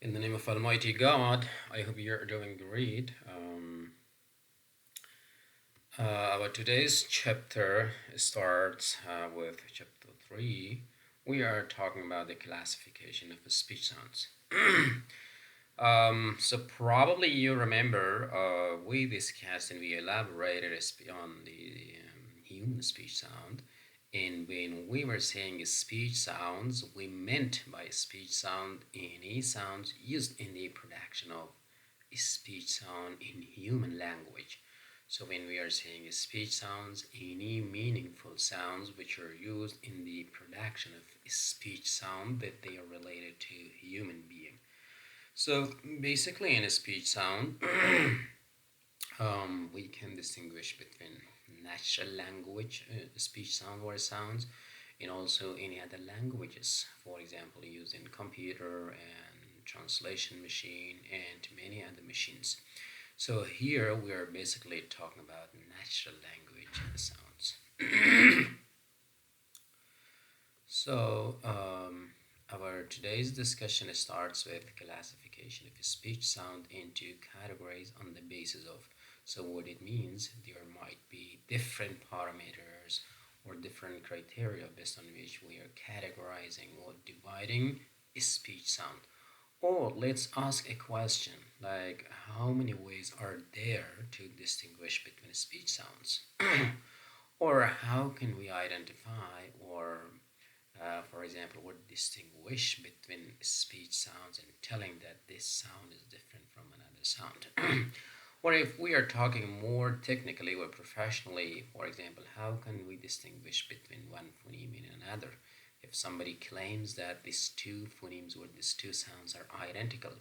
In the name of Almighty God, I hope you're doing great. Our today's chapter starts with chapter 3. We are talking about the classification of speech sounds. So probably you remember we discussed and we elaborated on the human speech sound. And when we were saying speech sounds, we meant by speech sound any sounds used in the production of speech sound in human language. So when we are saying speech sounds, any meaningful sounds which are used in the production of speech sound that they are related to human being. So basically, in a speech sound, we can distinguish between natural language, speech sound or sounds, and also any other languages. For example, used in computer and translation machine and many other machines. So here we are basically talking about natural language sounds. So our today's discussion starts with classification of speech sound into categories on the basis of. So what it means, there might be different parameters or different criteria based on which we are categorizing or dividing a speech sound. Or let's ask a question like how many ways are there to distinguish between speech sounds? Or how can we identify or for example, would distinguish between speech sounds and telling that this sound is different from another sound. Or if we are talking more technically or professionally, for example, how can we distinguish between one phoneme and another? If somebody claims that these two phonemes or these two sounds are identical,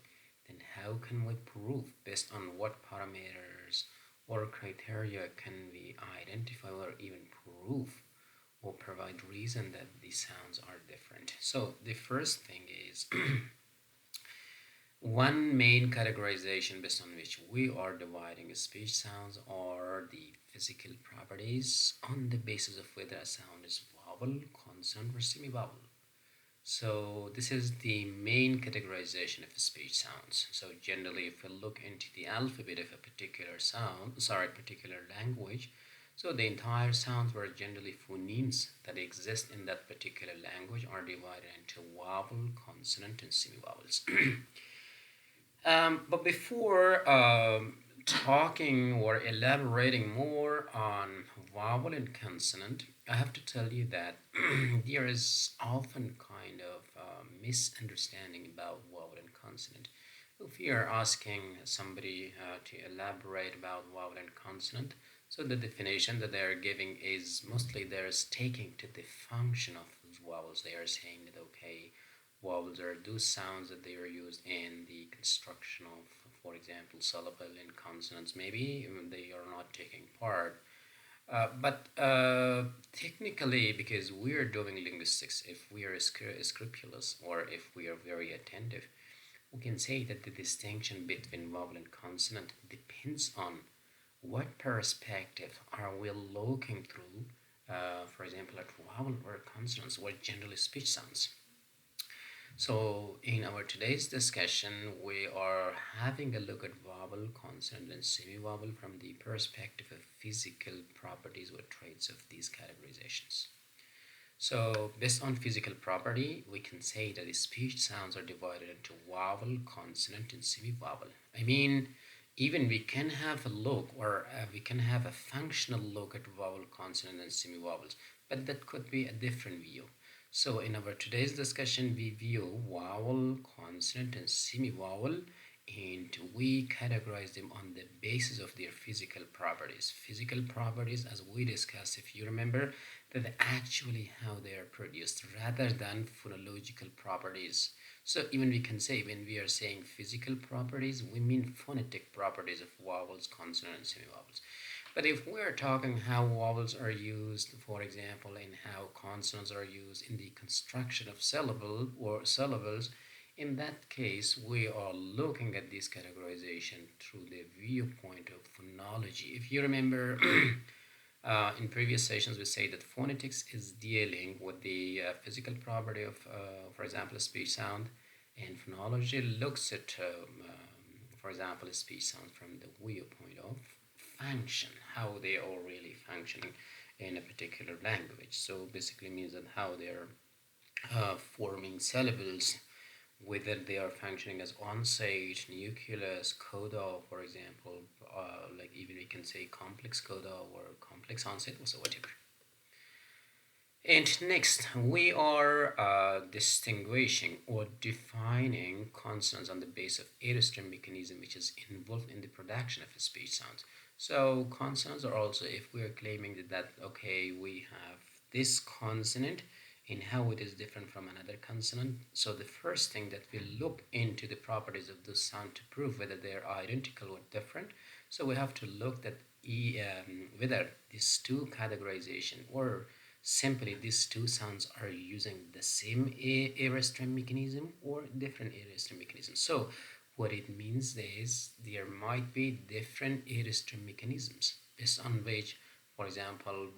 then how can we prove based on what parameters or criteria can we identify or even prove or provide reason that these sounds are different? So the first thing is one main categorization based on which we are dividing speech sounds are the physical properties on the basis of whether a sound is vowel, consonant, or semi-vowel. So this is the main categorization of speech sounds. So generally, if we look into the alphabet of a particular particular language, so the entire sounds were generally phonemes that exist in that particular language are divided into vowel, consonant, and semi-vowels. But before talking or elaborating more on vowel and consonant, I have to tell you that there is often kind of misunderstanding about vowel and consonant. If you are asking somebody to elaborate about vowel and consonant, so the definition that they are giving is mostly they're taking to the function of those vowels. They are saying that okay, vowels are those sounds that they are used in the construction of, for example, syllable and consonants. Maybe they are not taking part. But technically, because we are doing linguistics, if we are scrupulous or if we are very attentive, we can say that the distinction between vowel and consonant depends on what perspective are we looking through. For example, at vowel or consonants, what generally speech sounds. So, in our today's discussion, we are having a look at vowel, consonant, and semi-vowel from the perspective of physical properties or traits of these categorizations. So, based on physical property, we can say that the speech sounds are divided into vowel, consonant, and semi-vowel. I mean, even we can have a look or we can have a functional look at vowel, consonant, and semi-vowels, but that could be a different view. So in our today's discussion, we view vowel, consonant, and semi-vowel, and we categorize them on the basis of their physical properties. Physical properties, as we discussed, if you remember, that actually how they are produced rather than phonological properties. So even we can say when we are saying physical properties, we mean phonetic properties of vowels, consonants, and semi-vowels. But if we're talking how vowels are used, for example, and how consonants are used in the construction of syllable or syllables, in that case, we are looking at this categorization through the viewpoint of phonology. If you remember, in previous sessions, we say that phonetics is dealing with the physical property of, for example, a speech sound, And phonology looks at, for example, speech sounds from the viewpoint of function, how they are really functioning in a particular language. So basically means that how they're forming syllables, whether they are functioning as onstage, nucleus, coda, for example, like even we can say complex coda or complex onset, so whatever. And next, we are distinguishing or defining consonants on the basis of aerostem mechanism, which is involved in the production of speech sounds. So consonants are also, if we are claiming that okay, we have this consonant and how it is different from another consonant. So the first thing that we look into the properties of the sound to prove whether they are identical or different. So we have to look at whether these two categorization or simply these two sounds are using the same air stream mechanism or different air stream mechanisms. So what it means is there might be different air stream mechanisms based on which, for example,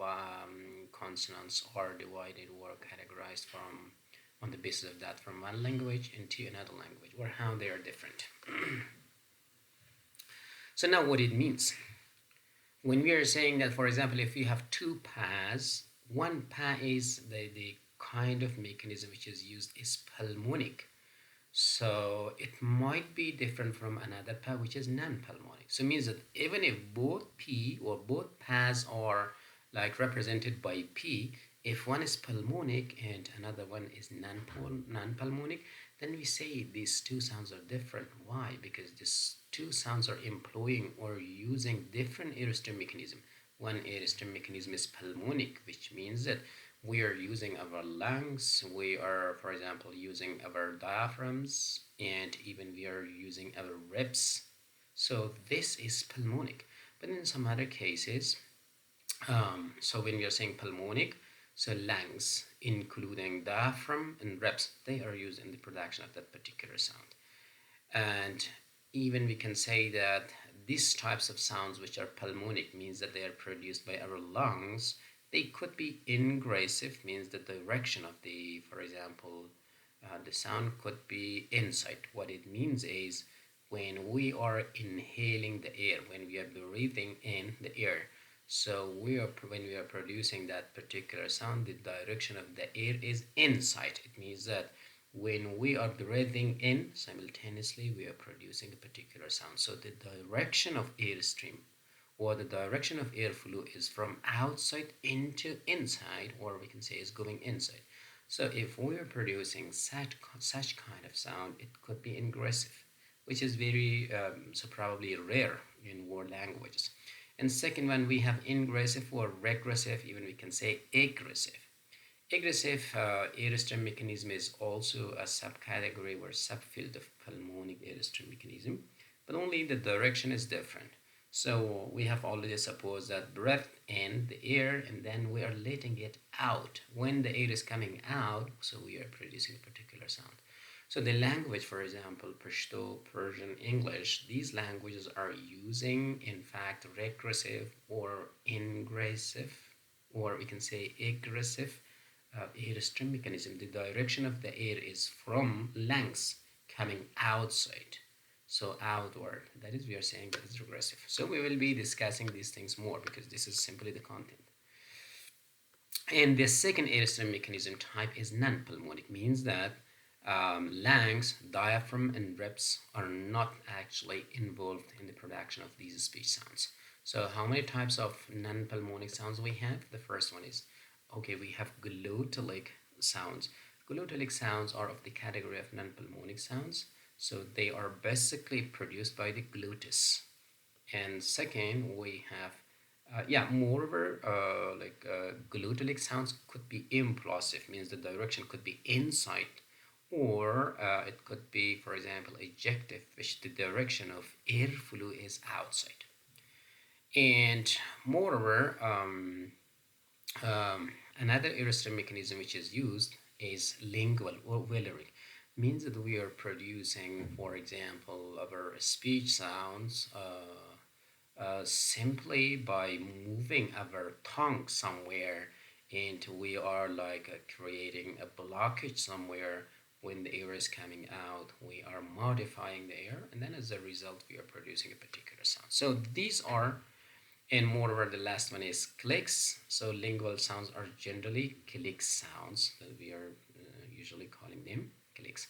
consonants are divided or categorized from on the basis of that from one language into another language or how they are different. So now what it means when we are saying that, for example, if you have two paths, one path is the kind of mechanism which is used is pulmonic. So it might be different from another path which is non-pulmonic. So it means that even if both P or both paths are like represented by P, if one is pulmonic and another one is non-pulmonic, then we say these two sounds are different. Why? Because these two sounds are employing or using different aerostem mechanism. One aerostem mechanism is pulmonic, which means that we are using our lungs, we are, for example, using our diaphragms, and even we are using our ribs. So this is pulmonic. But in some other cases, so when we are saying pulmonic, so lungs, including diaphragm and reps, they are used in the production of that particular sound. And even we can say that these types of sounds which are pulmonic means that they are produced by our lungs. They could be ingressive, means the direction of the, for example, the sound could be inside. What it means is when we are inhaling the air, when we are breathing in the air, so when we are producing that particular sound, the direction of the air is inside. It means that when we are breathing in, simultaneously we are producing a particular sound. So the direction of airstream or the direction of airflow is from outside into inside, or we can say is going inside. So if we are producing such kind of sound, it could be ingressive, which is very so probably rare in world languages. And second one, we have ingressive or regressive, even we can say aggressive. Aggressive aerostem mechanism is also a subcategory or subfield of pulmonic aerostem mechanism, but only the direction is different. So we have already supposed that breath in the air and then we are letting it out. When the air is coming out, so we are producing a particular sound. So the language, for example, Pashto, Persian, English, these languages are using, in fact, regressive or ingressive, or we can say aggressive aerostream mechanism. The direction of the air is from lungs coming outside, so outward. That is, we are saying that it's regressive. So we will be discussing these things more because this is simply the content. And the second aerostream mechanism type is non-pulmonic, means that lungs, diaphragm, and ribs are not actually involved in the production of these speech sounds. So how many types of non-pulmonic sounds we have? The first one is, okay, we have glottalic sounds. Glottalic sounds are of the category of non-pulmonic sounds. So they are basically produced by the glottis. And second, we have moreover, glottalic sounds could be implosive, means the direction could be inside, or it could be, for example, ejective, which the direction of airflow is outside. And moreover, another aerostem mechanism which is used is lingual or velaric, means that we are producing, for example, our speech sounds simply by moving our tongue somewhere, and we are like creating a blockage somewhere When the air is coming out, we are modifying the air, and then as a result, we are producing a particular sound. So these are, and moreover, the last one is clicks. So lingual sounds are generally click sounds that we are usually calling them clicks.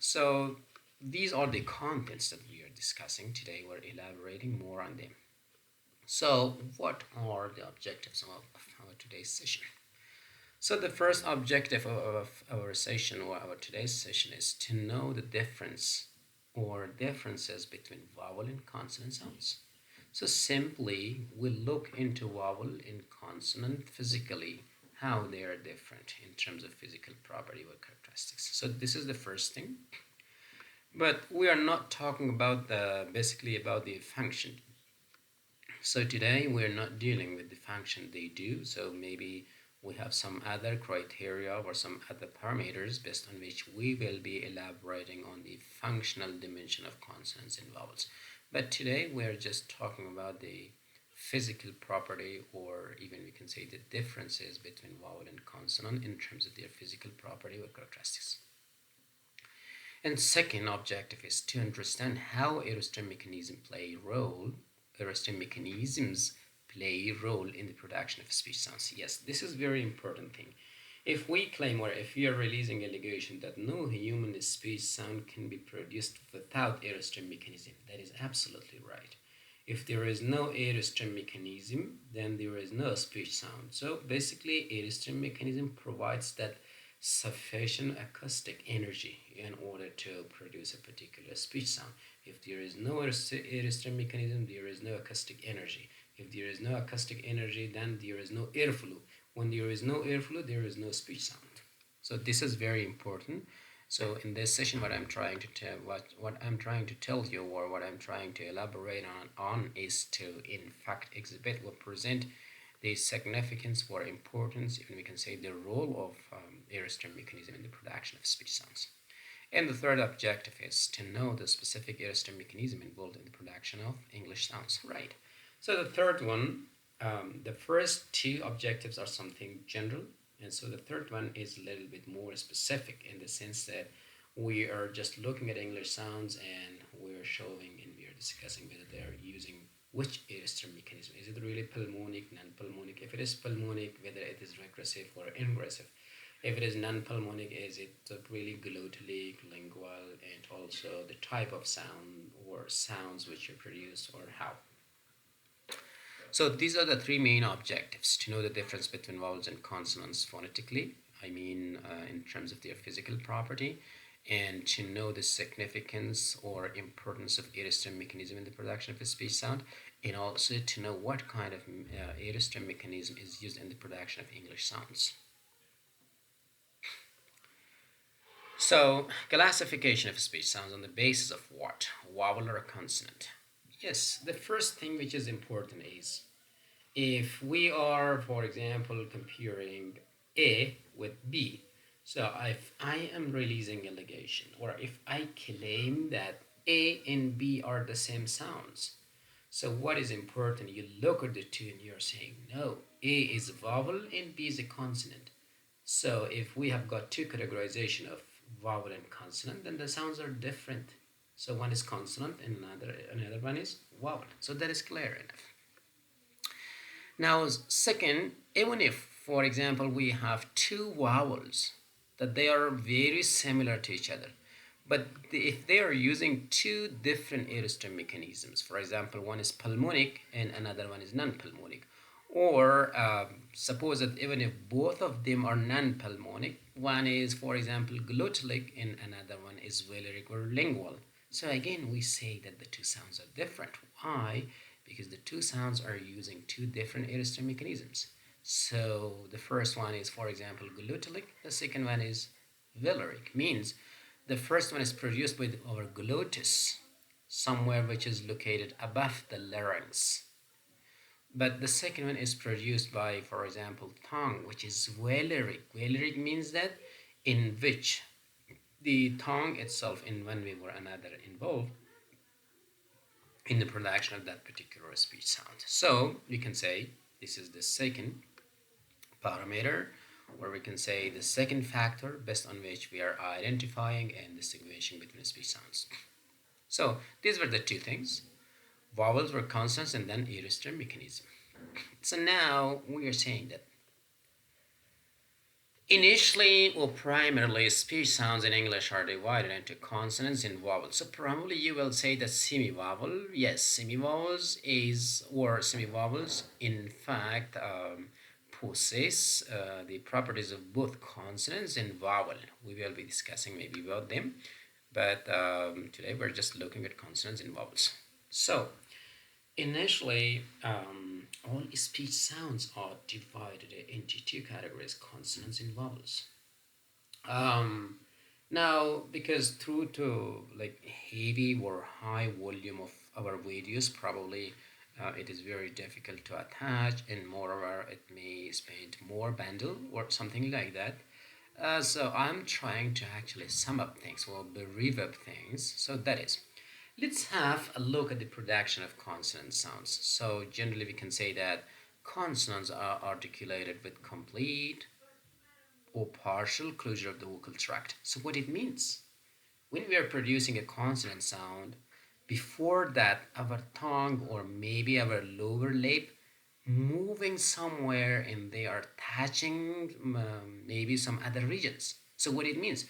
So these are the contents that we are discussing today. We're elaborating more on them. So what are the objectives of our today's session? So the first objective of our session or our today's session is to know the difference or differences between vowel and consonant sounds. So simply we look into vowel and consonant physically, how they are different in terms of physical property or characteristics. So this is the first thing. But we are not talking about basically about the function. So today we're not dealing with the function they do. So maybe we have some other criteria or some other parameters based on which we will be elaborating on the functional dimension of consonants and vowels. But today we're just talking about the physical property, or even we can say the differences between vowel and consonant in terms of their physical property or characteristics. And second objective is to understand how aerostem mechanisms play a role in the production of speech sounds. Yes, this is very important thing. If we claim or if we are releasing allegation that no human speech sound can be produced without aerostem mechanism, that is absolutely right. If there is no aerostem mechanism, then there is no speech sound. So basically, aerostem mechanism provides that sufficient acoustic energy in order to produce a particular speech sound. If there is no aerostem mechanism, there is no acoustic energy. If there is no acoustic energy, then there is no airflow. When there is no airflow, there is no speech sound. So this is very important. So in this session, what I'm trying to tell you, or what I'm trying to elaborate on is to in fact exhibit or present the significance or importance, even we can say the role of aerostem mechanism in the production of speech sounds. And the third objective is to know the specific aerostem mechanism involved in the production of English sounds. Right. So the third one, the first two objectives are something general, and so the third one is a little bit more specific in the sense that we are just looking at English sounds and we're showing and we are discussing whether they are using which aerostem mechanism. Is it really pulmonic, non-pulmonic? If it is pulmonic, whether it is regressive or ingressive. If it is non-pulmonic, is it really glottalic, lingual, and also the type of sound or sounds which are produced or how. So these are the three main objectives: to know the difference between vowels and consonants phonetically, in terms of their physical property, and to know the significance or importance of aerostem mechanism in the production of a speech sound, and also to know what kind of aerostem mechanism is used in the production of English sounds. So, classification of speech sounds on the basis of what? Vowel or consonant? Yes, the first thing which is important is if we are, for example, comparing A with B. So if I am releasing a negation, or if I claim that A and B are the same sounds, so what is important? You look at the two and you're saying, no, A is a vowel and B is a consonant. So if we have got two categorization of vowel and consonant, then the sounds are different. So one is consonant and another one is vowel. So that is clear enough. Now, second, even if, for example, we have two vowels that they are very similar to each other, but if they are using two different aerostem mechanisms, for example, one is pulmonic and another one is non-pulmonic, or suppose that even if both of them are non-pulmonic, one is, for example, glottalic and another one is velaric or lingual. So again, we say that the two sounds are different. Why? Because the two sounds are using two different aerostem mechanisms. So the first one is, for example, glottalic. The second one is velaric. Means the first one is produced by our glottis, somewhere which is located above the larynx. But the second one is produced by, for example, tongue, which is velaric. Velaric means that in which the tongue itself, in one way or another, involved in the production of that particular speech sound. So we can say this is the second parameter or we can say the second factor based on which we are identifying and distinguishing between speech sounds. So these were the two things. Vowels were consonants and then aorist mechanism. So now we are saying that initially or primarily speech sounds in English are divided into consonants and vowels. So probably you will say that semi-vowel, yes, semi-vowels is or semi-vowels in fact possess the properties of both consonants and vowel. We will be discussing maybe about them, but today we're just looking at consonants and vowels. So initially, all speech sounds are divided into two categories: consonants and vowels. Um, Now, because through to like heavy or high volume of our videos, probably it is very difficult to attach, and moreover, it may spend more bundle or something like that. So I'm trying to actually sum up things or brief up things. So that is, let's have a look at the production of consonant sounds. So generally, we can say that consonants are articulated with complete or partial closure of the vocal tract. So what it means, when we are producing a consonant sound, before that our tongue or maybe our lower lip moving somewhere and they are touching maybe some other regions. So what it means,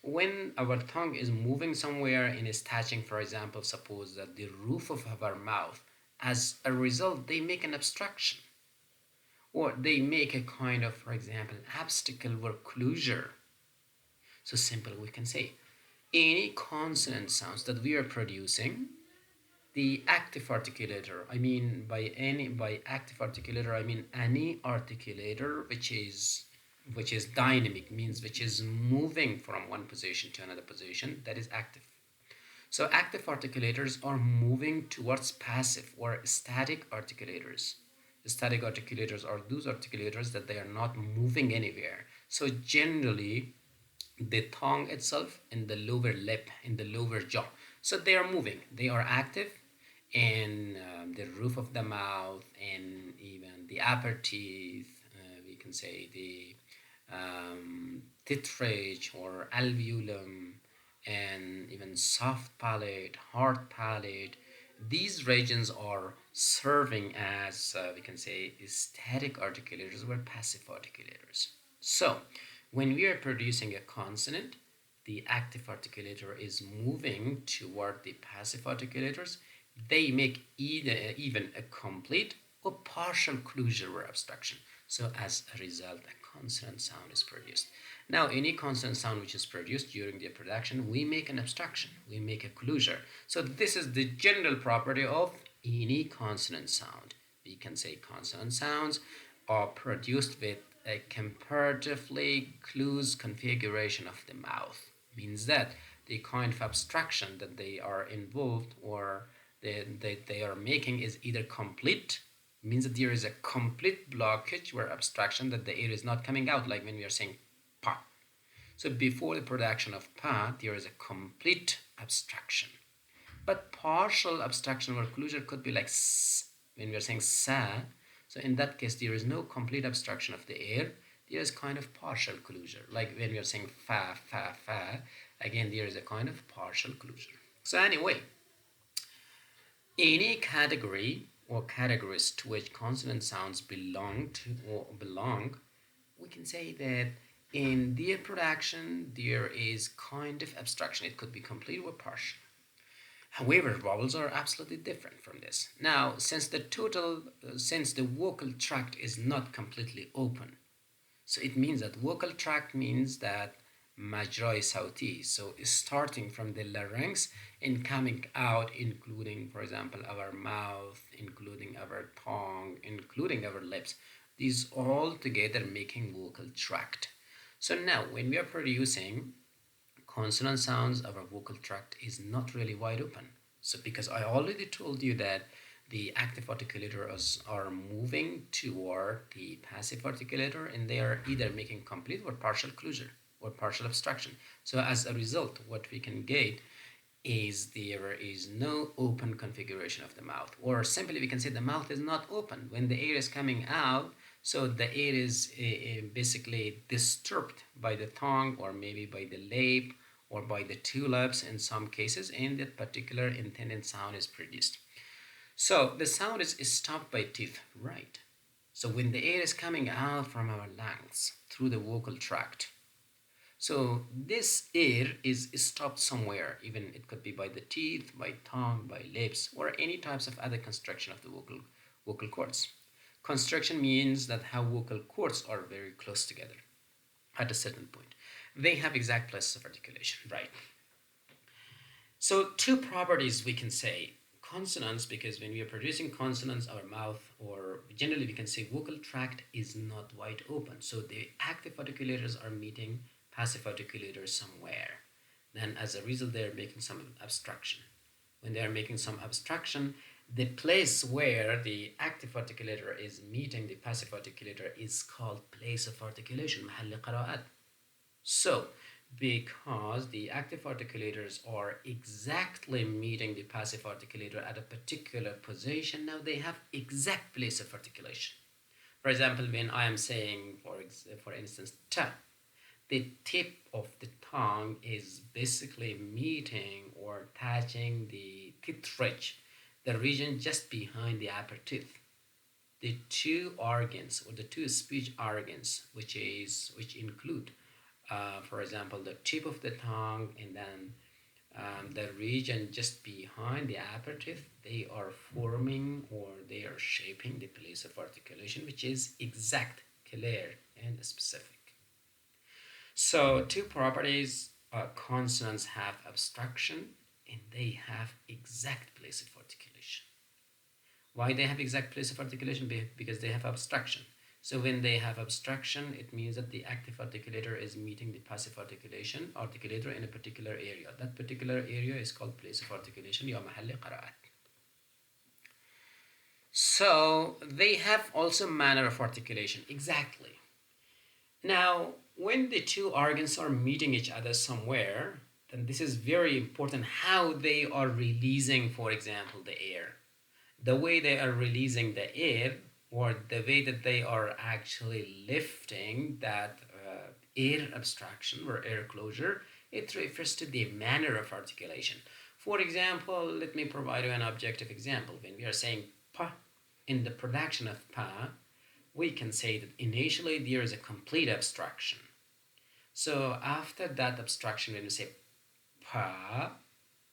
when our tongue is moving somewhere and is touching, for example, suppose that the roof of our mouth, as a result they make an obstruction or they make a kind of, for example, obstacle or closure. So simple we can say, any consonant sounds that we are producing, the active articulator, by active articulator I mean any articulator which is dynamic, means which is moving from one position to another position, that is active. So active articulators are moving towards passive or static articulators. Static articulators are those articulators that they are not moving anywhere. So generally the tongue itself and the lower lip and the lower jaw, so they are moving, they are active, and the roof of the mouth and even the upper teeth, we can say the tetrage or alveolum, and even soft palate, hard palate, these regions are serving as we can say static articulators or passive articulators. So when we are producing a consonant, the active articulator is moving toward the passive articulators. They make either even a complete or partial closure or obstruction. So as a result, a consonant sound is produced. Now, any consonant sound which is produced during the production, we make an obstruction, we make a closure. So this is the general property of any consonant sound. We can say consonant sounds are produced with a comparatively close configuration of the mouth. Means that the kind of obstruction that they are involved or they are making is either complete, means that there is a complete blockage or obstruction, that the air is not coming out, like when we are saying pa. So before the production of pa, there is a complete obstruction. But partial obstruction or closure could be like s, when we are saying sa. So in that case, there is no complete obstruction of the air. There is kind of partial closure. Like when we are saying fa, fa, fa, again, there is a kind of partial closure. So anyway, any category or categories to which consonant sounds belong, we can say that in their production there is kind of abstraction. It could be complete or partial. However, vowels are absolutely different from this. Now, since the vocal tract is not completely open, so it means that vocal tract means that majra'i sauti, so starting from the larynx and coming out, including, for example, our mouth, including our tongue, including our lips, these all together making vocal tract. So now when we are producing consonant sounds, our vocal tract is not really wide open. So because I already told you that the active articulators are moving toward the passive articulator, and they are either making complete or partial closure or partial obstruction. So as a result, what we can get is there is no open configuration of the mouth, or simply we can say the mouth is not open when the air is coming out. So the air is basically disturbed by the tongue or maybe by the lip or by the two lips in some cases, and that particular intended sound is produced. So the sound is stopped by teeth, right? So when the air is coming out from our lungs through the vocal tract, so this air is stopped somewhere, even it could be by the teeth, by tongue, by lips, or any types of other construction of the vocal cords. Construction means that how vocal cords are very close together at a certain point. They have exact places of articulation, right? So two properties we can say consonants, because when we are producing consonants, our mouth, or generally we can say vocal tract is not wide open. So the active articulators are meeting passive articulators somewhere. Then as a result, they are making some abstraction. When they are making some abstraction, the place where the active articulator is meeting the passive articulator is called place of articulation, محل قراءات. So, because the active articulators are exactly meeting the passive articulator at a particular position, now they have exact place of articulation. For example, when I am saying, for instance, ta, the tip of the tongue is basically meeting or touching the teeth ridge, the region just behind the upper teeth. The two organs or the two speech organs, which include, for example, the tip of the tongue and then the region just behind the upper teeth, they are forming or they are shaping the place of articulation, which is exact, clear, and specific. So two properties, consonants have abstraction and they have exact place of articulation. Why they have exact place of articulation? Because they have abstraction. So when they have abstraction, it means that the active articulator is meeting the passive articulator in a particular area. That particular area is called place of articulation, يا محل قراءات. So they have also manner of articulation, exactly. Now, when the two organs are meeting each other somewhere, then this is very important how they are releasing, for example, the air. The way they are releasing the air, or the way that they are actually lifting that air abstraction or air closure, it refers to the manner of articulation. For example, let me provide you an objective example. When we are saying pa in the production of pa, we can say that initially there is a complete abstraction. So after that abstraction, when we say pa,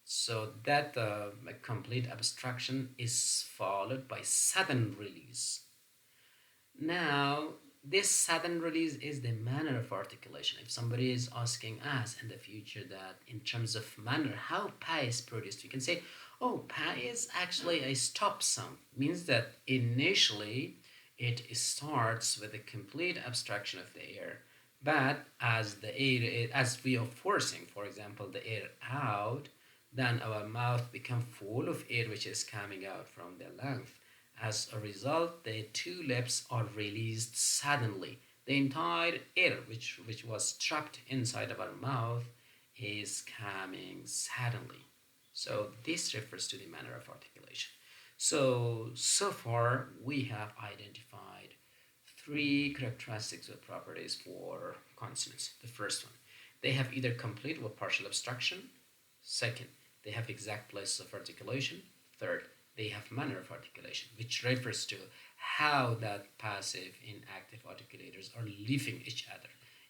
so that complete abstraction is followed by sudden release. Now, this sudden release is the manner of articulation. If somebody is asking us in the future that in terms of manner, how pa is produced, we can say, oh, pa is actually a stop sound. Means that initially it starts with a complete abstraction of the air. But as the air, as we are forcing, for example, the air out, then our mouth becomes full of air which is coming out from the lungs. As a result, the two lips are released suddenly. The entire air which was trapped inside of our mouth is coming suddenly. So this refers to the manner of articulation. So far we have identified three characteristics or properties for consonants. The first one, they have either complete or partial abstraction. Second, they have exact places of articulation. Third, they have manner of articulation, which refers to how that passive and active articulators are leaving each other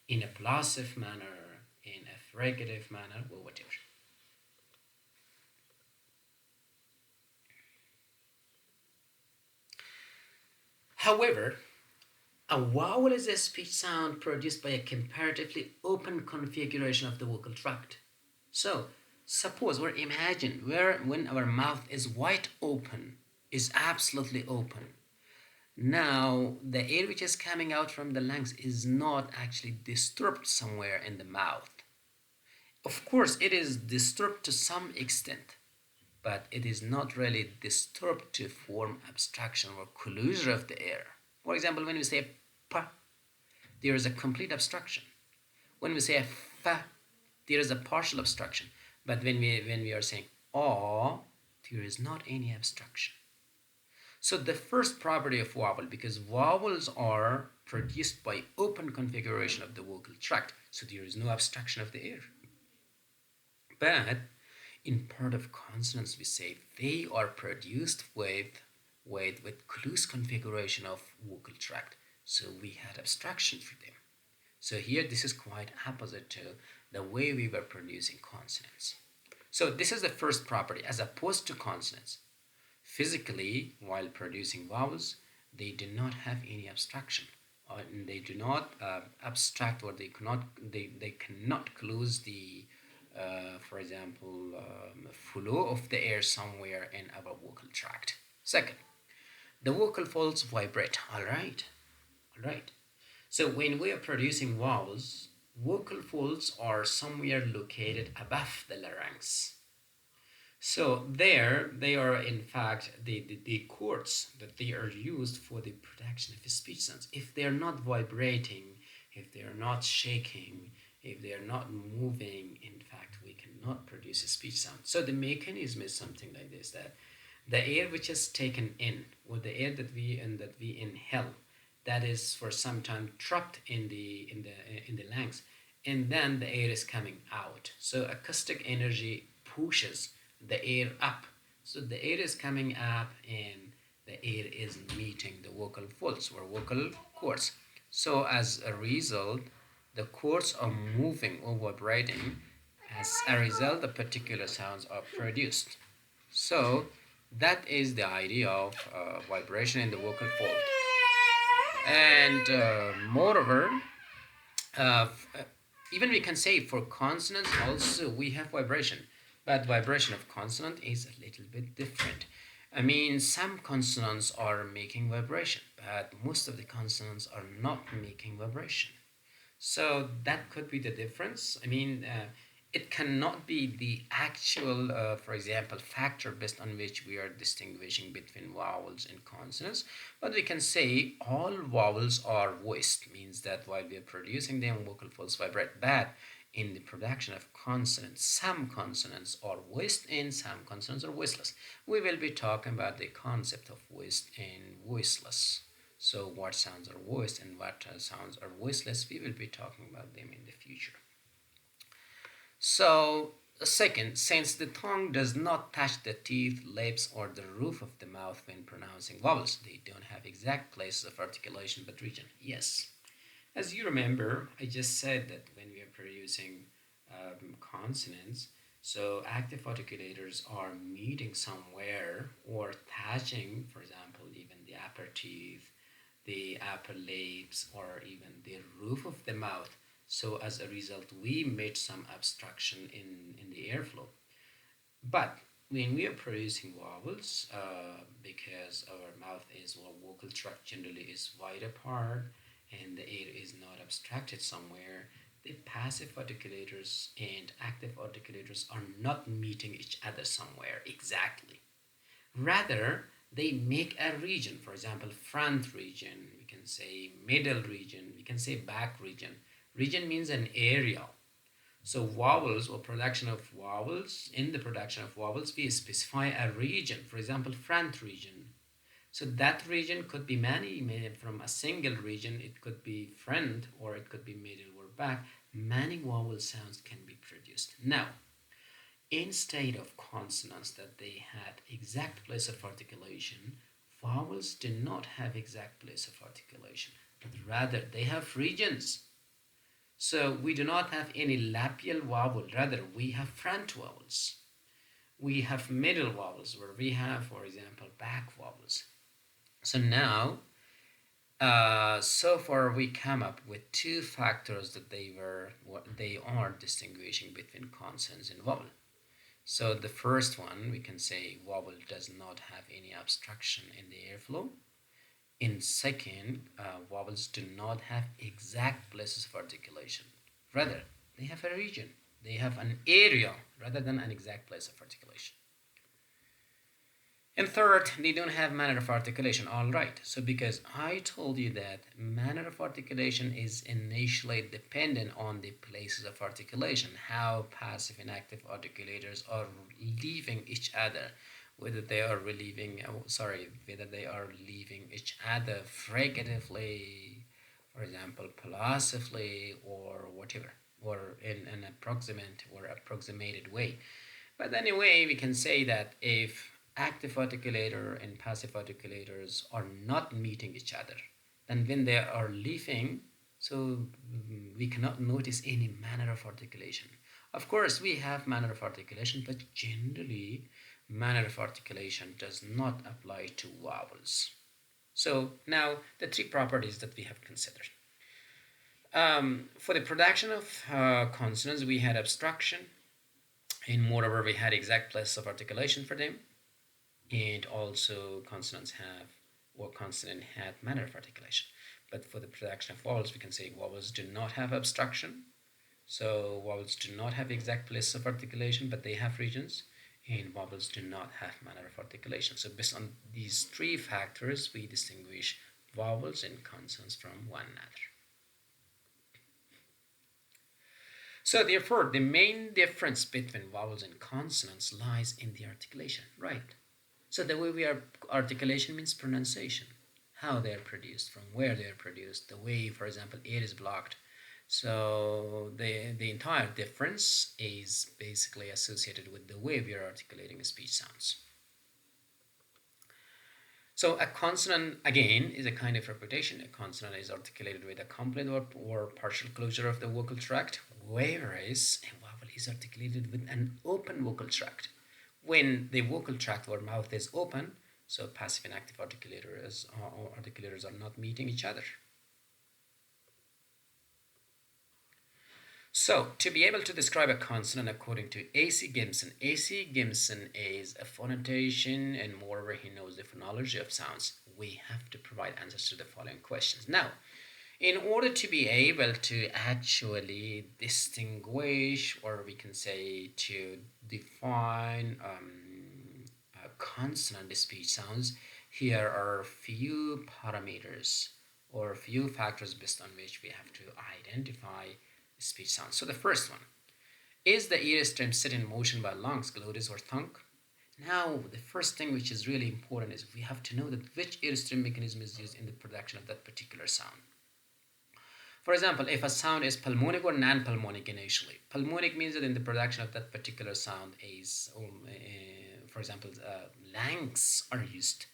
in a plosive manner, in a fricative manner, or whatever. However, a vowel is a speech sound produced by a comparatively open configuration of the vocal tract. So, suppose or imagine when our mouth is wide open, is absolutely open. Now, the air which is coming out from the lungs is not actually disturbed somewhere in the mouth. Of course, it is disturbed to some extent, but it is not really disturbed to form abstraction or closure of the air. For example, when we say pa, there is a complete abstraction. When we say fa, there is a partial abstraction. But when we are saying oh, there is not any abstraction. So the first property of vowel, because vowels are produced by open configuration of the vocal tract, so there is no obstruction of the air. But in part of consonants, we say they are produced with close configuration of vocal tract. So we had abstraction for them. So here this is quite opposite to the way we were producing consonants. So this is the first property as opposed to consonants. Physically, while producing vowels, they do not have any abstraction. They do not abstract, or they cannot close the for example, flow of the air somewhere in our vocal tract. Second, the vocal folds vibrate. All right. So when we are producing vowels, vocal folds are somewhere located above the larynx. So there, they are in fact the chords that they are used for the production of speech sounds. If they are not vibrating, if they are not shaking, if they are not moving, in fact, we cannot produce a speech sound. So the mechanism is something like this: that the air which is taken in, or the air that we inhale, that is for some time trapped in the lungs, and then the air is coming out. So acoustic energy pushes the air up. So the air is coming up and the air is meeting the vocal folds or vocal cords. So as a result, the cords are moving or vibrating. As a result, the particular sounds are produced. So that is the idea of vibration in the vocal fold. And moreover, uh, even we can say for consonants also we have vibration, but vibration of consonant is a little bit different. I mean, some consonants are making vibration, but most of the consonants are not making vibration. So that could be the difference. I mean, it cannot be the actual, for example, factor based on which we are distinguishing between vowels and consonants, but we can say all vowels are voiced, means that while we are producing them, vocal folds vibrate. But in the production of consonants, some consonants are voiced and some consonants are voiceless. We will be talking about the concept of voiced and voiceless. So what sounds are voiced and what sounds are voiceless, we will be talking about them in the future. So second, since the tongue does not touch the teeth, lips, or the roof of the mouth when pronouncing vowels, they don't have exact places of articulation but region. Yes. As you remember, I just said that when we are producing consonants, so active articulators are meeting somewhere or touching, for example, even the upper teeth, the upper lips, or even the roof of the mouth. So as a result, we made some obstruction in the airflow. But when we are producing vowels, because our mouth is, or vocal tract generally is wide apart and the air is not abstracted somewhere, the passive articulators and active articulators are not meeting each other somewhere exactly. Rather, they make a region, for example, front region, we can say middle region, we can say back region. Region means an area. So vowels or production of vowels, in the production of vowels, we specify a region, for example, front region. So that region could be many, from a single region, it could be front or it could be middle or back. Many vowel sounds can be produced. Now, instead of consonants that they had exact place of articulation, vowels do not have exact place of articulation, but rather they have regions. So we do not have any labial vowel, rather we have front vowels. We have middle vowels where we have, for example, back vowels. So now, so far we come up with two factors that they are distinguishing between consonants and vowel. So the first one, we can say vowel does not have any obstruction in the airflow. In second, vowels do not have exact places of articulation. Rather, they have a region. They have an area rather than an exact place of articulation. And third, they don't have manner of articulation. All right. So because I told you that manner of articulation is initially dependent on the places of articulation, how passive and active articulators are leaving each other whether they are relieving, whether they are leaving each other fricatively, for example, possessively, or whatever, or in an approximate or approximated way. But anyway, we can say that if active articulator and passive articulators are not meeting each other, then when they are leaving, so we cannot notice any manner of articulation. Of course, we have manner of articulation, but generally, manner of articulation does not apply to vowels. So now the three properties that we have considered. For the production of consonants, we had abstraction, and moreover, we had exact place of articulation for them, and also consonants have or consonant had manner of articulation. But for the production of vowels, we can say vowels do not have abstraction. So vowels do not have exact place of articulation, but they have regions, and vowels do not have manner of articulation. So based on these three factors, we distinguish vowels and consonants from one another. So therefore, the main difference between vowels and consonants lies in the articulation, right? So the way we are articulation means pronunciation, how they are produced, from where they are produced, the way, for example, air is blocked. So the entire difference is basically associated with the way we are articulating speech sounds. So a consonant, again, is a kind of repetition. A consonant is articulated with a complete or partial closure of the vocal tract, whereas a vowel is articulated with an open vocal tract. When the vocal tract or mouth is open, so passive and active articulators are not meeting each other. So, to be able to describe a consonant according to A.C. Gibson, A.C. Gibson is a phonetician and moreover he knows the phonology of sounds. We have to provide answers to the following questions. Now, in order to be able to actually distinguish, or we can say to define consonant speech sounds, here are few parameters or few factors based on which we have to identify speech sounds. So the first one, is the ear stem set in motion by lungs, glottis, or tongue? Now, the first thing which is really important is we have to know that which ear stem mechanism is used in the production of that particular sound. For example, if a sound is pulmonic or non-pulmonic initially. Pulmonic means that in the production of that particular sound is, for example, larynx are used,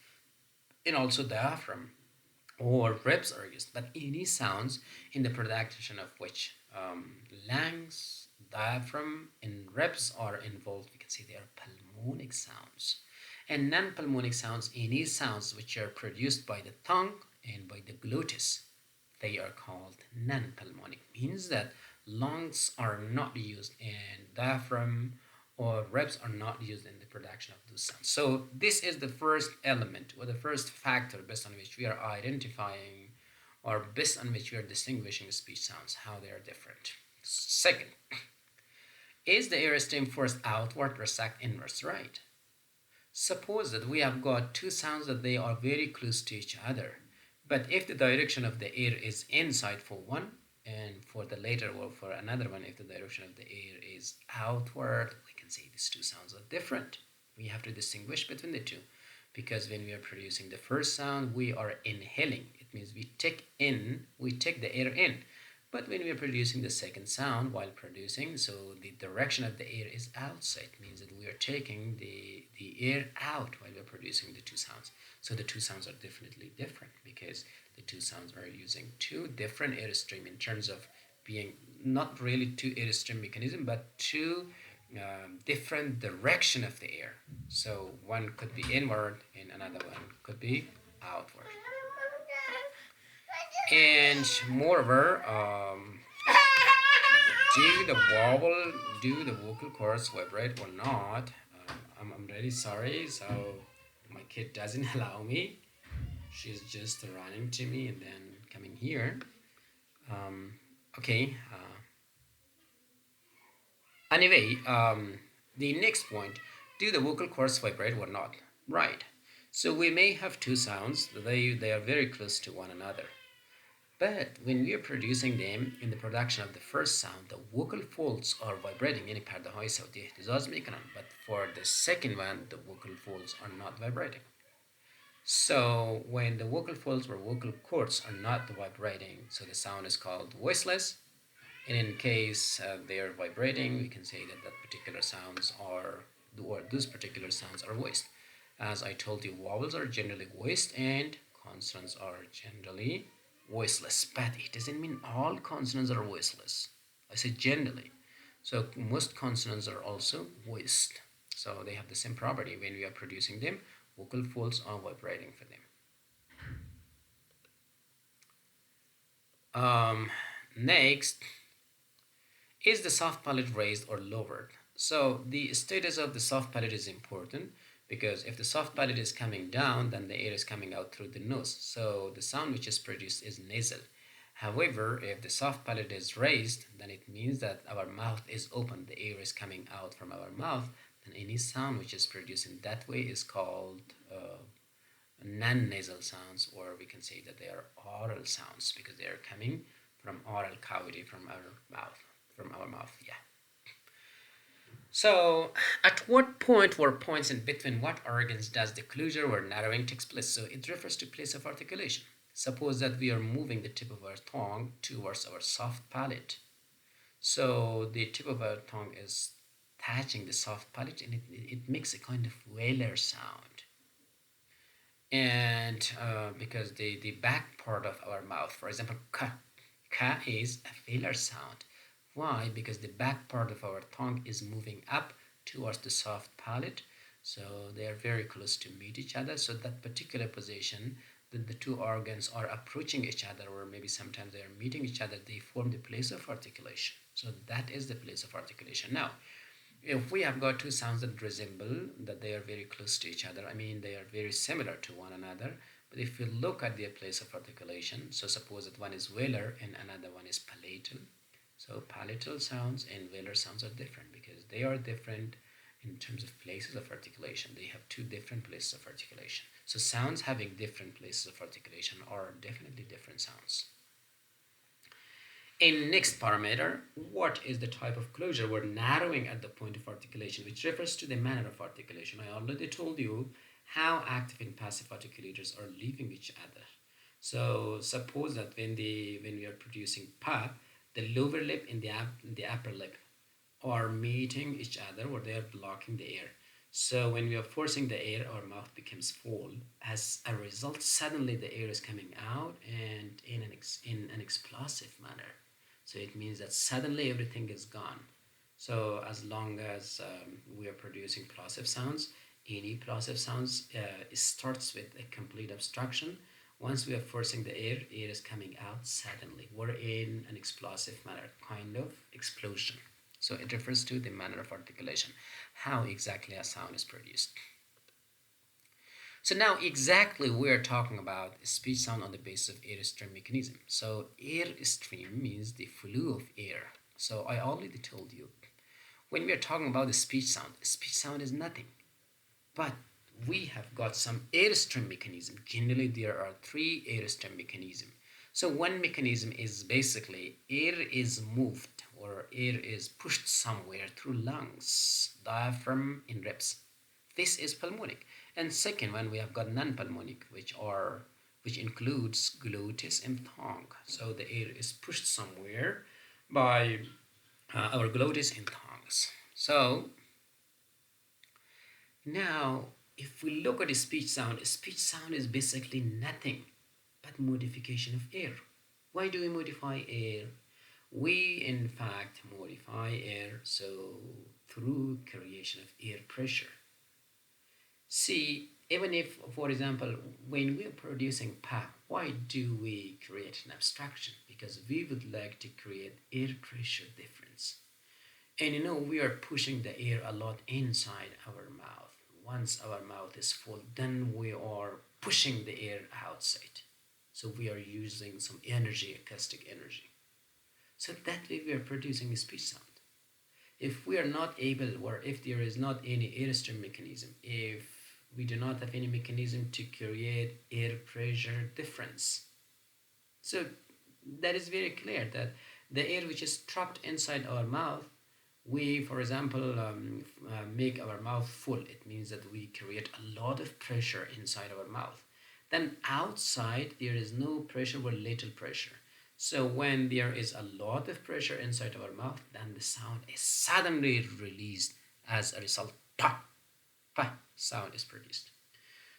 and also diaphragm or ribs are used. But any sounds in the production of which larynx, diaphragm, and ribs are involved, we can say they are pulmonic sounds. And non-pulmonic sounds, any sounds which are produced by the tongue and by the glottis, they are called non-pulmonic. Means that lungs are not used and diaphragm or ribs are not used in the production of those sounds. So this is the first element or the first factor based on which we are identifying or based on which we are distinguishing speech sounds, how they are different. Second, is the air stem forced outward or sac inwards, right? Suppose that we have got two sounds that they are very close to each other, but if the direction of the air is inside for one, and for the later or for another one, if the direction of the air is outward, we can say these two sounds are different. We have to distinguish between the two, because when we are producing the first sound, we are inhaling. It means we take the air in. But when we are producing the second sound while producing, so the direction of the air is outside, means that we are taking the air out while we are producing the two sounds. So the two sounds are definitely different because the two sounds are using two different air stream in terms of being not really two air stream mechanism, but two different direction of the air. So one could be inward and another one could be outward. And moreover, do the vocal cords vibrate or not? I'm really sorry. So my kid doesn't allow me. She's just running to me and then coming here. Okay. Anyway, the next point, do the vocal cords vibrate or not? Right. So we may have two sounds. They are very close to one another. But when we are producing them in the production of the first sound, the vocal folds are vibrating يعني پرده صوتی اهتزاز میکنن. But for the second one, the vocal folds are not vibrating. So when the vocal folds or vocal cords are not vibrating, so the sound is called voiceless. And in case they are vibrating, we can say that that particular sounds are, or those particular sounds are voiced. As I told you, vowels are generally voiced and consonants are generally voiceless. But it doesn't mean all consonants are voiceless. I say generally. So most consonants are also voiced. So they have the same property. When we are producing them, vocal folds are vibrating for them. Next, is the soft palate raised or lowered? So the status of the soft palate is important because if the soft palate is coming down, then the air is coming out through the nose. So the sound which is produced is nasal. However, if the soft palate is raised, then it means that our mouth is open, the air is coming out from our mouth. Then any sound which is produced in that way is called non-nasal sounds, or we can say that they are oral sounds because they are coming from oral cavity from our mouth. Yeah. So, at what point or points in between what organs does the closure or narrowing takes place? So, it refers to place of articulation. Suppose that we are moving the tip of our tongue towards our soft palate. So, the tip of our tongue is touching the soft palate and it makes a kind of whaler sound. And because the back part of our mouth, for example, ka is a filler sound. Why? Because the back part of our tongue is moving up towards the soft palate, so they are very close to meet each other. So that particular position, the two organs are approaching each other, or maybe sometimes they are meeting each other, they form the place of articulation. So that is the place of articulation. Now, if we have got two sounds that resemble, that they are very close to each other, I mean they are very similar to one another, but if you look at their place of articulation, so suppose that one is velar and another one is palatal. So palatal sounds and velar sounds are different because they are different in terms of places of articulation. They have two different places of articulation. So sounds having different places of articulation are definitely different sounds. In next parameter, what is the type of closure? We're narrowing at the point of articulation, which refers to the manner of articulation. I already told you how active and passive articulators are leaving each other. So suppose that when we are producing pa, the lower lip and the upper lip are meeting each other, or they are blocking the air. So when we are forcing the air, our mouth becomes full. As a result, suddenly the air is coming out and in an explosive manner. So it means that suddenly everything is gone. So as long as we are producing plosive sounds, any plosive sounds starts with a complete obstruction. Once we are forcing the air is coming out suddenly. We're in an explosive manner, kind of explosion. So it refers to the manner of articulation, how exactly a sound is produced. So now exactly we're talking about speech sound on the basis of air stream mechanism. So air stream means the flow of air. So I already told you, when we are talking about the speech sound is nothing. But we have got some airstream mechanism. Generally, there are three airstream mechanism. So one mechanism is basically air is moved or air is pushed somewhere through lungs, diaphragm, and ribs. This is pulmonic. And second one, we have got non-pulmonic, which includes glottis and tongue. So the air is pushed somewhere by our glottis and tongues. So now, if we look at a speech sound is basically nothing but modification of air. Why do we modify air? We in fact modify air so through creation of air pressure. See, even if, for example, when we're producing pa, why do we create an abstraction? Because we would like to create air pressure difference. And we are pushing the air a lot inside our mouth. Once our mouth is full, then we are pushing the air outside. So we are using some energy, acoustic energy. So that way we are producing a speech sound. If we are not able, or if there is not any airstream mechanism, if we do not have any mechanism to create air pressure difference, so that is very clear that the air which is trapped inside our mouth, we, for example, make our mouth full. It means that we create a lot of pressure inside our mouth. Then outside, there is no pressure or little pressure. So when there is a lot of pressure inside our mouth, then the sound is suddenly released. As a result, pa, pa sound is produced.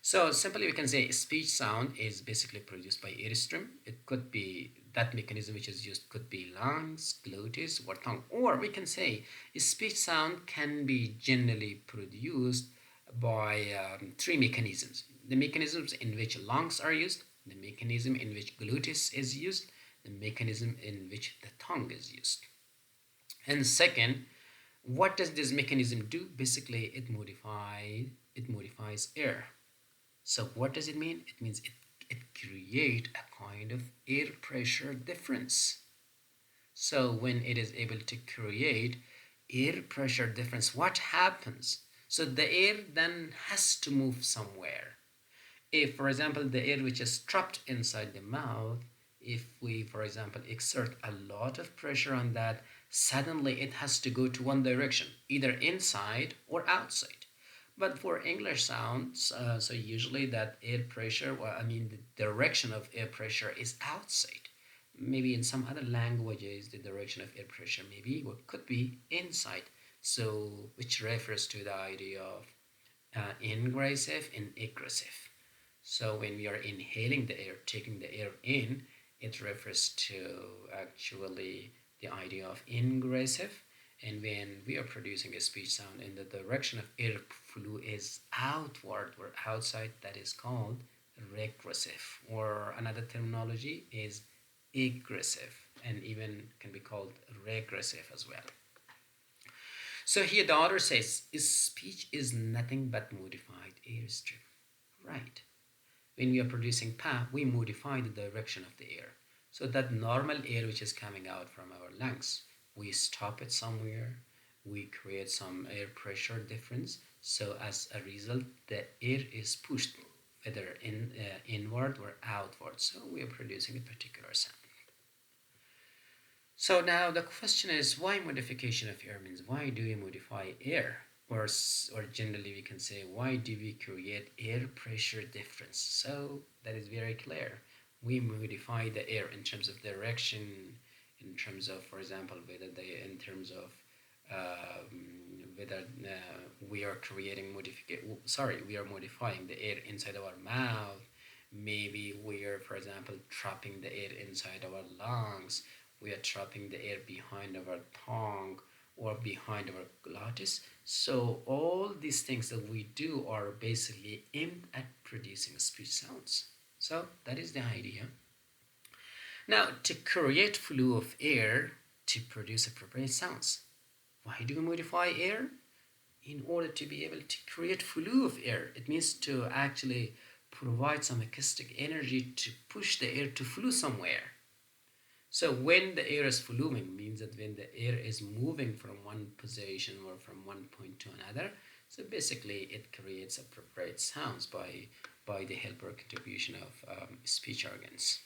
So simply we can say speech sound is basically produced by airstream. It could be that mechanism which is used could be lungs, glottis, or tongue. Or we can say speech sound can be generally produced by three mechanisms. The mechanisms in which lungs are used, the mechanism in which glottis is used, the mechanism in which the tongue is used. And second, what does this mechanism do? Basically, it modifies air. So what does it mean? It means it create a kind of air pressure difference. So when it is able to create air pressure difference, what happens? So the air then has to move somewhere. If, for example, the air which is trapped inside the mouth, if we, for example, exert a lot of pressure on that, suddenly it has to go to one direction, either inside or outside. But for English sounds, so usually that air pressure, well, I mean, the direction of air pressure is outside. Maybe in some other languages, the direction of air pressure maybe or could be inside. So, which refers to the idea of ingressive and aggressive. So when we are inhaling the air, taking the air in, it refers to actually the idea of ingressive. And when we are producing a speech sound and the direction of air flow is outward or outside, that is called regressive. Or another terminology is aggressive and even can be called regressive as well. So here the author says, speech is nothing but modified airstream. Right. When we are producing pa, we modify the direction of the air. So that normal air which is coming out from our lungs, we stop it somewhere, we create some air pressure difference. So as a result, the air is pushed whether inward or outward. So we are producing a particular sound. So now the question is, why modification of air means why do we modify air? Or generally we can say, why do we create air pressure difference? So that is very clear. We modify the air in terms of direction, in terms of, for example, in terms of whether we are creating we are modifying the air inside our mouth. Maybe we are, for example, trapping the air inside our lungs. We are trapping the air behind our tongue or behind our glottis. So all these things that we do are basically aimed at producing speech sounds. So that is the idea. Now, to create flow of air to produce appropriate sounds. Why do we modify air? In order to be able to create flow of air. It means to actually provide some acoustic energy to push the air to flow somewhere. So when the air is flowing means that when the air is moving from one position or from one point to another, so basically it creates appropriate sounds by the help or contribution of speech organs.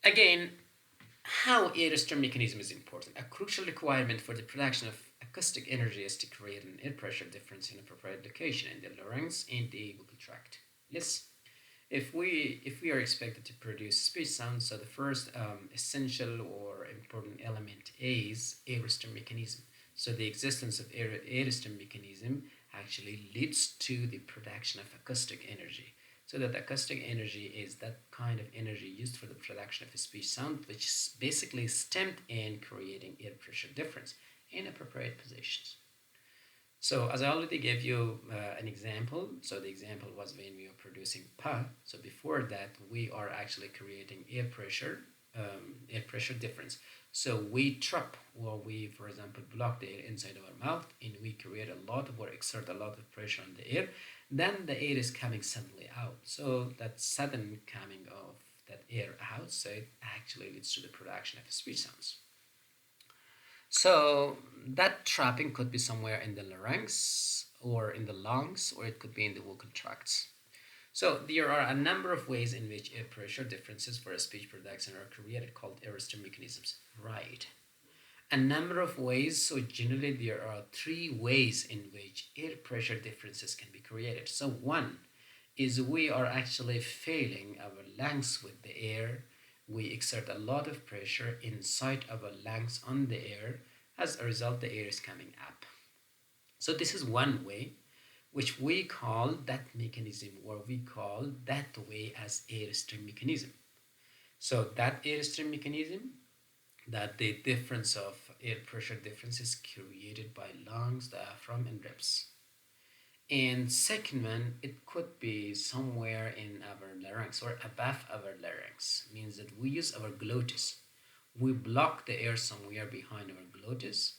Again, how airstream mechanism is important. A crucial requirement for the production of acoustic energy is to create an air pressure difference in appropriate location in the larynx and the vocal tract. Yes. If we are expected to produce speech sounds, so the first essential or important element is airstream mechanism. So the existence of airstream mechanism actually leads to the production of acoustic energy. So that acoustic energy is that kind of energy used for the production of a speech sound, which is basically stemmed in creating air pressure difference in appropriate positions. So as I already gave you an example, so the example was when we are producing pa. So before that, we are actually creating air pressure difference. So we trap, or we, for example, block the air inside of our mouth, and we create a lot of, or exert a lot of pressure on the air. Then the air is coming suddenly out. So that sudden coming of that air outside actually leads to the production of speech sounds. So that trapping could be somewhere in the larynx or in the lungs, or it could be in the vocal tracts. So there are a number of ways in which air pressure differences for a speech production are created called aerosol mechanisms. Right. A number of ways. So generally there are three ways in which air pressure differences can be created. So one is we are actually filling our lungs with the air. We exert a lot of pressure inside our lungs on the air. As a result, the air is coming up. So this is one way, which we call that mechanism, or we call that way as airstream mechanism. So that airstream mechanism, that the difference of air pressure difference is created by lungs, diaphragm, and ribs. And second one, it could be somewhere in our larynx or above our larynx, means that we use our glottis. We block the air somewhere behind our glottis,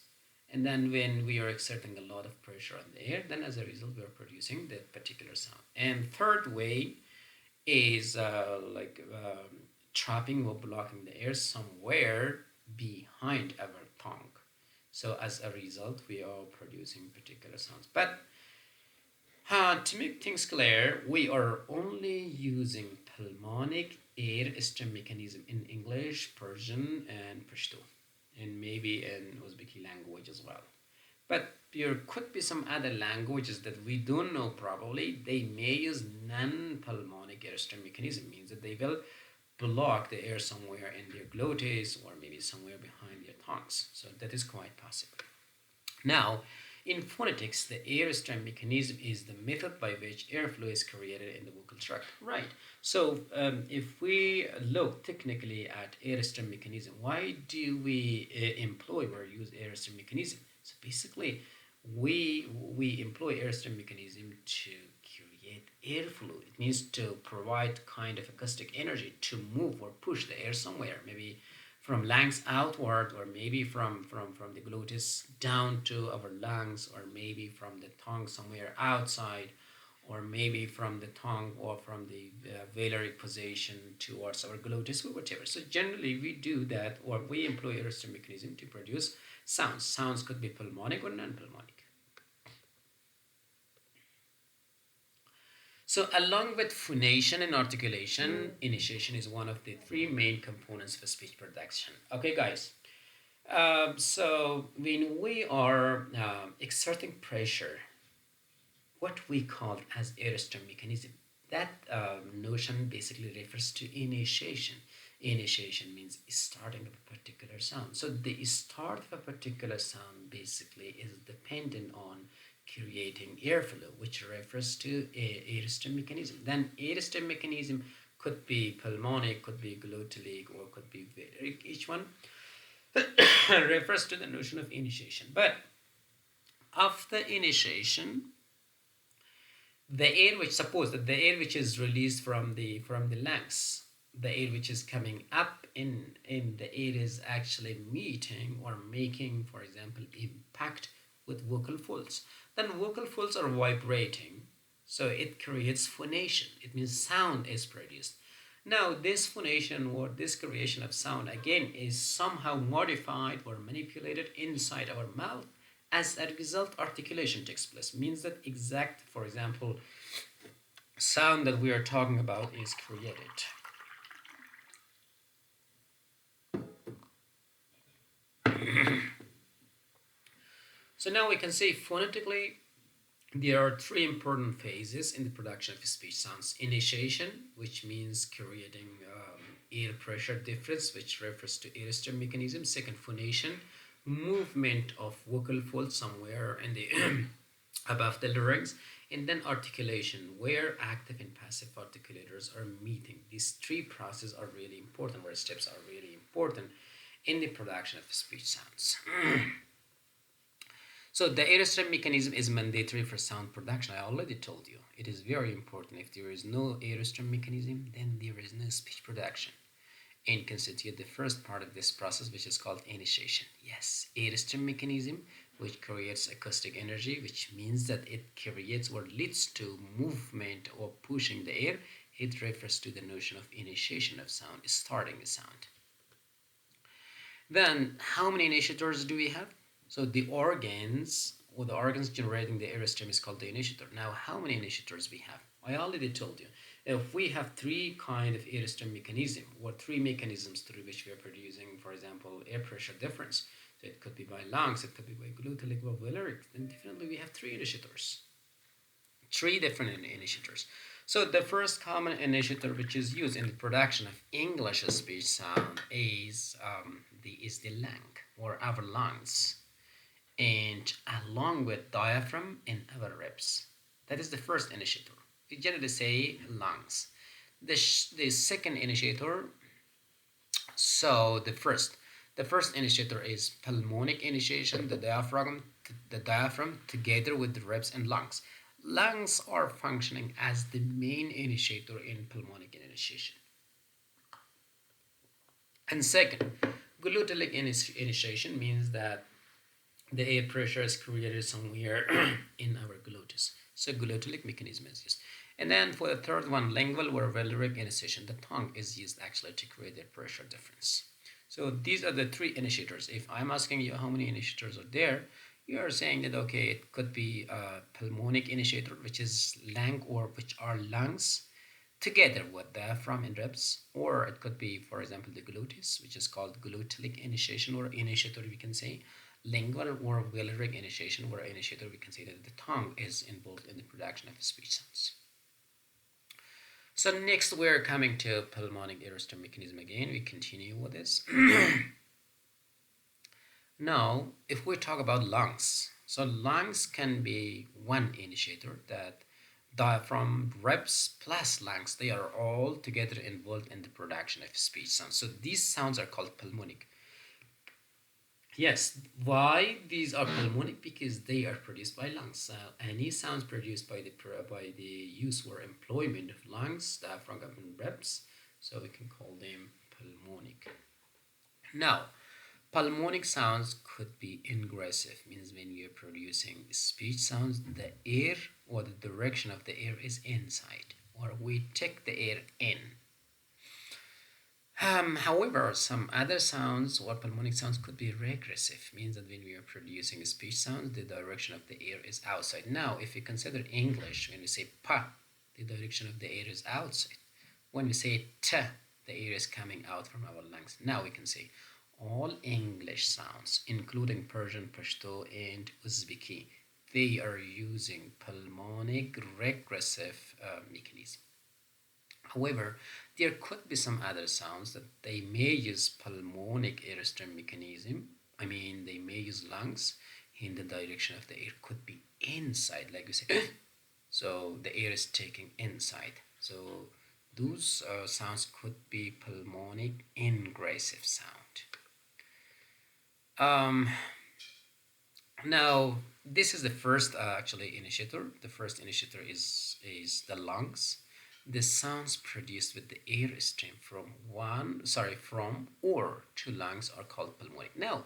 and then when we are exerting a lot of pressure on the air, then as a result we are producing that particular sound. And third way is trapping or blocking the air somewhere behind our tongue. So as a result, we are producing particular sounds. But to make things clear, we are only using pulmonic air stream mechanism in English, Persian, and Pashto, and maybe in Uzbeki language as well. But there could be some other languages that we don't know probably. They may use non-pulmonic airstream mechanism, means that they will block the air somewhere in their glottis or maybe somewhere behind their tongues. So that is quite possible. Now, in phonetics, the airstream mechanism is the method by which airflow is created in the vocal tract. Right. So, if we look technically at airstream mechanism, why do we employ or use airstream mechanism? So basically, we employ airstream mechanism to create airflow. It means to provide kind of acoustic energy to move or push the air somewhere, maybe from lungs outward, or maybe from the glottis down to our lungs, or maybe from the tongue somewhere outside, or maybe from the tongue or from the velar position towards our glottis or whatever. So generally we do that, or we employ aerosol mechanism to produce sounds. Sounds could be pulmonic or non-pulmonic. So along with phonation and articulation, initiation is one of the three main components for speech production. Okay, guys. So when we are exerting pressure, what we call as aerosol mechanism, that notion basically refers to initiation. Initiation means starting of a particular sound. So the start of a particular sound basically is dependent on creating airflow, which refers to aerosol mechanism. Then aerosol mechanism could be pulmonic, could be glottalic, or could be valeric. Each one refers to the notion of initiation. But after initiation, the air which, suppose that the air which is released from the lungs, the air which is coming up in the air is actually meeting or making, for example, impact with vocal folds, then vocal folds are vibrating, so it creates phonation. It means sound is produced. Now this phonation or this creation of sound again is somehow modified or manipulated inside our mouth. As a result, articulation takes place, means that exact, for example, sound that we are talking about is created. So now we can say phonetically there are three important phases in the production of speech sounds. Initiation, which means creating air pressure difference, which refers to aerosol mechanism. Second, phonation, movement of vocal folds somewhere in the above the larynx. And then articulation, where active and passive articulators are meeting. These three processes are really important, where steps are really important in the production of speech sounds. So the aerosol mechanism is mandatory for sound production. I already told you. It is very important. If there is no aerosol mechanism, then there is no speech production. And constitute the first part of this process, which is called initiation. Yes, aerosol mechanism, which creates acoustic energy, which means that it creates or leads to movement or pushing the air. It refers to the notion of initiation of sound, starting a sound. Then, how many initiators do we have? So the organs, or the organs generating the aerostream, is called the initiator. Now, how many initiators we have? I already told you. If we have three kind of air stream mechanism, or three mechanisms through which we are producing, for example, air pressure difference. So it could be by lungs, it could be by glutalic or valeric. Then definitely we have three initiators, three different initiators. So the first common initiator which is used in the production of English speech sound is the lung or our lungs, and along with diaphragm and our ribs. That is the first initiator. We generally say lungs. The second initiator, so the first initiator is pulmonic initiation, the diaphragm together with the ribs and lungs. Lungs are functioning as the main initiator in pulmonic initiation. And second, glotalic initiation means that the air pressure is created somewhere in our glottis. So glotalic mechanism is used. And then for the third one, lingual or valeric initiation, the tongue is used actually to create the pressure difference. So these are the three initiators. If I'm asking you how many initiators are there, you are saying that okay, it could be a pulmonic initiator, which is lung or which are lungs, together with diaphragm and ribs, or it could be, for example, the glottis, which is called glotalic initiation or initiator, we can say. Lingual or valeric initiation, or initiator, we can say that the tongue is involved in the production of speech sounds. So next we're coming to pulmonic aerosol mechanism again. We continue with this. Now, if we talk about lungs, so lungs can be one initiator, that diaphragm, ribs plus lungs, they are all together involved in the production of speech sounds. So these sounds are called pulmonic. Yes, why these are pulmonic? Because they are produced by lungs. Any sounds produced by the use or employment of lungs, diaphragm and ribs, so we can call them pulmonic. Now, pulmonic sounds could be ingressive, means when we are producing speech sounds, the air or the direction of the air is inside, or we take the air in. However, some other sounds or pulmonic sounds could be regressive, means that when we are producing speech sounds, the direction of the air is outside. Now, if you consider English, when we say pa, the direction of the air is outside. When we say ta, the air is coming out from our lungs. Now we can say all English sounds, including Persian, Pashto, and Uzbeki, they are using pulmonic regressive mechanism. However, there could be some other sounds that they may use pulmonic airstream mechanism. I mean, they may use lungs in the direction of the air could be inside, like we say. So the air is taking inside. So those sounds could be pulmonic ingressive sound. Um, Now, this is the first actually initiator. The first initiator is the lungs. The sounds produced with the air stream from or to lungs are called pulmonic. Now,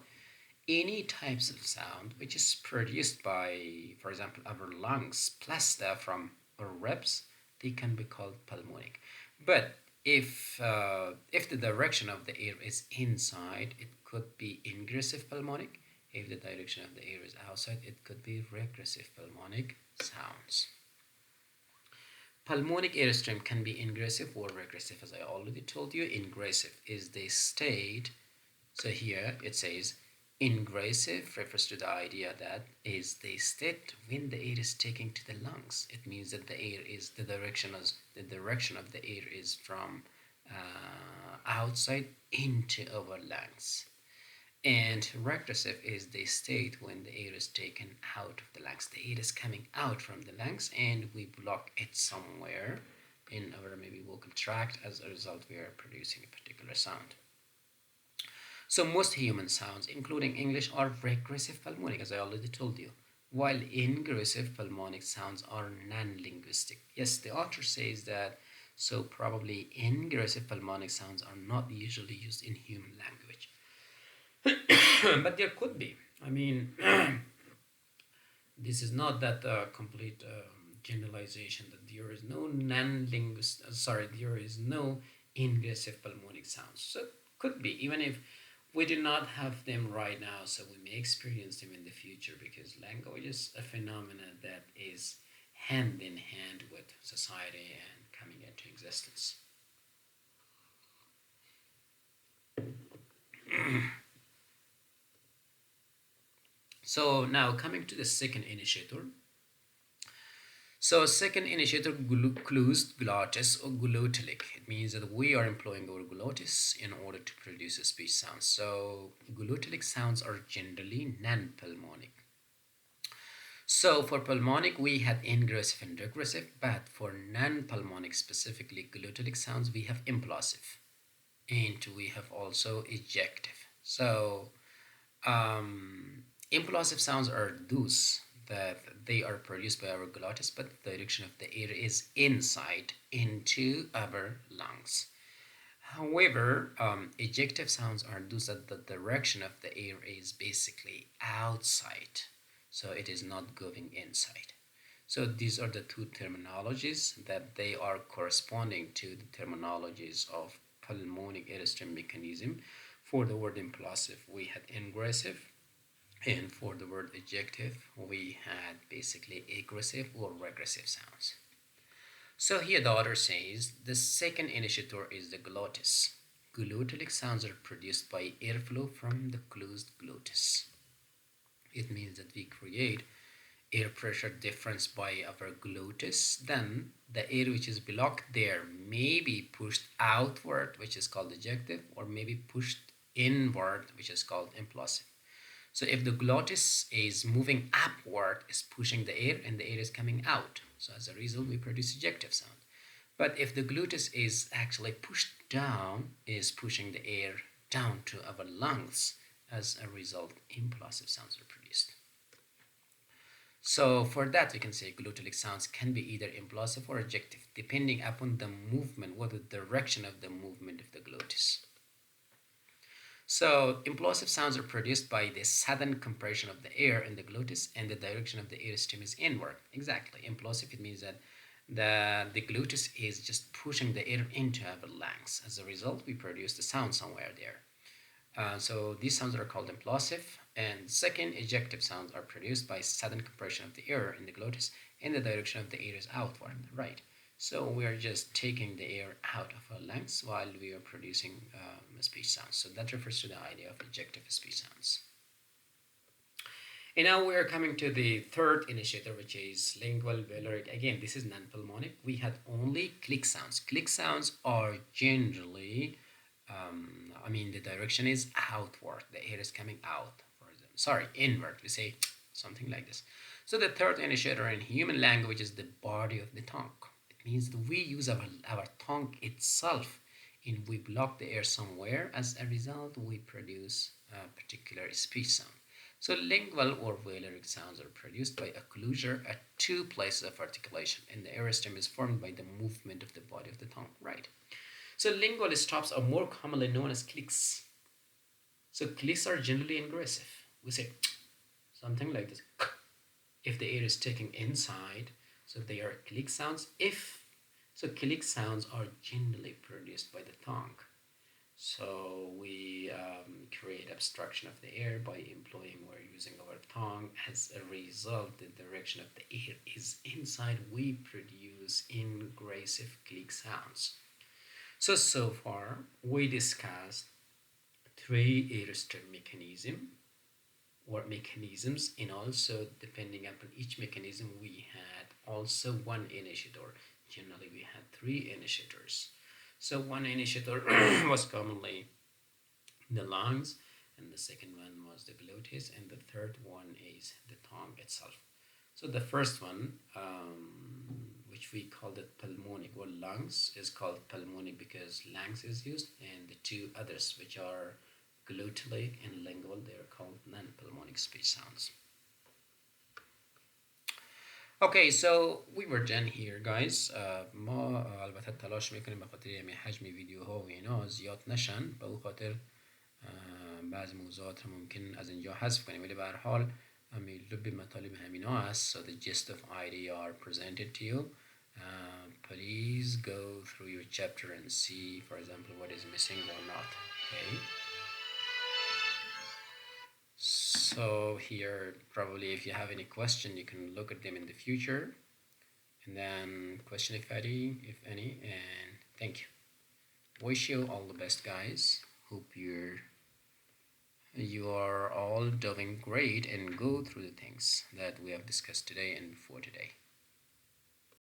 any types of sound which is produced by, for example, our lungs plus diaphragm or ribs, they can be called pulmonic. But if the direction of the air is inside, it could be ingressive pulmonic. If the direction of the air is outside, it could be regressive pulmonic sounds. Pulmonic airstream can be ingressive or regressive, as I already told you. Ingressive is the state. So here it says ingressive refers to the idea that is the state when the air is taken to the lungs. It means that the air is the direction of the air is from outside into our lungs. And regressive is the state when the air is taken out of the lungs. The air is coming out from the lungs and we block it somewhere in our maybe vocal tract. As a result, we are producing a particular sound. So most human sounds, including English, are regressive pulmonic, as I already told you, while ingressive pulmonic sounds are non-linguistic. Yes, the author says that, so probably ingressive pulmonic sounds are not usually used in human language. But there could be. I mean, this is not that complete generalization that there is no there is no ingressive pulmonic sounds. So could be, even if we do not have them right now, so we may experience them in the future, because language is a phenomenon that is hand in hand with society and coming into existence. So now coming to the second initiator. So second initiator, closed glottis or glottalic. It means that we are employing our glottis in order to produce a speech sound. So glottalic sounds are generally non-pulmonic. So for pulmonic, we have ingressive and regressive, but for non-pulmonic, specifically glottalic sounds, we have implosive, and we have also ejective. So implosive sounds are those that they are produced by our glottis, but the direction of the air is inside into our lungs. However, ejective sounds are those that the direction of the air is basically outside, so it is not going inside. So these are the two terminologies that they are corresponding to the terminologies of pulmonic airstream mechanism. For the word implosive, we had ingressive, and for the word ejective, we had basically aggressive or regressive sounds. So here the author says the second initiator is the glottis. Glottalic sounds are produced by airflow from the closed glottis. It means that we create air pressure difference by our glottis. Then the air which is blocked there may be pushed outward, which is called ejective, or maybe pushed inward, which is called implosive. So if the glottis is moving upward, is pushing the air and the air is coming out. So as a result, we produce ejective sound. But if the glottis is actually pushed down, is pushing the air down to our lungs, as a result, implosive sounds are produced. So for that, we can say glottalic sounds can be either implosive or ejective, depending upon the movement, what the direction of the movement of the glottis. So implosive sounds are produced by the sudden compression of the air in the glottis and the direction of the air stream is inward. Exactly. Implosive, it means that the glottis is just pushing the air into our lungs. As a result, we produce the sound somewhere there. So these sounds are called implosive. And second, ejective sounds are produced by sudden compression of the air in the glottis and the direction of the air is outward. Right. So we are just taking the air out of our lungs while we are producing speech sounds. So that refers to the idea of ejective speech sounds. And now we are coming to the third initiator, which is lingual veloric. Again, this is non-pulmonic. We had only click sounds. Click sounds are generally, the direction is outward. The air is coming out. Sorry, inward. We say something like this. So the third initiator in human language is the body of the tongue. It means that we use our tongue itself and we block the air somewhere. As a result, we produce a particular speech sound. So lingual or veloric sounds are produced by occlusure at two places of articulation, and the air stream is formed by the movement of the body of the tongue. Right. So lingual stops are more commonly known as clicks. So clicks are generally ingressive. We say something like this. If the air is taken inside, so they are click sounds. Click sounds are generally produced by the tongue. So we create obstruction of the air by employing or using our tongue. As a result, the direction of the air is inside. We produce ingressive click sounds. So far we discussed three airstream mechanisms, and also depending upon each mechanism we had also one initiator. Generally we had three initiators. So one initiator was commonly the lungs, and the second one was the glottis, and the third one is the tongue itself. So the first one, which we called it pulmonic, or lungs, is called pulmonic because lungs is used, and the two others, which are glottalic and lingual, they are called non-pulmonic speech sounds. Okay, so we were done here guys. ما البته تلاش میکنیم به خاطر حجم ویدیوها و اینا زیاد نشن، به اون خاطر بعضی موضوعات رو ممکن از اینجا حذف کنیم، ولی به هر حال لب مطالب همینا هست. So the gist of idea are presented to you. Please go through your chapter and see, for example, what is missing or not. Okay. So here, probably if you have any question, you can look at them in the future. and then question if any, and thank you. Wish you all the best, guys. Hope you are all doing great and go through the things that we have discussed today and before today.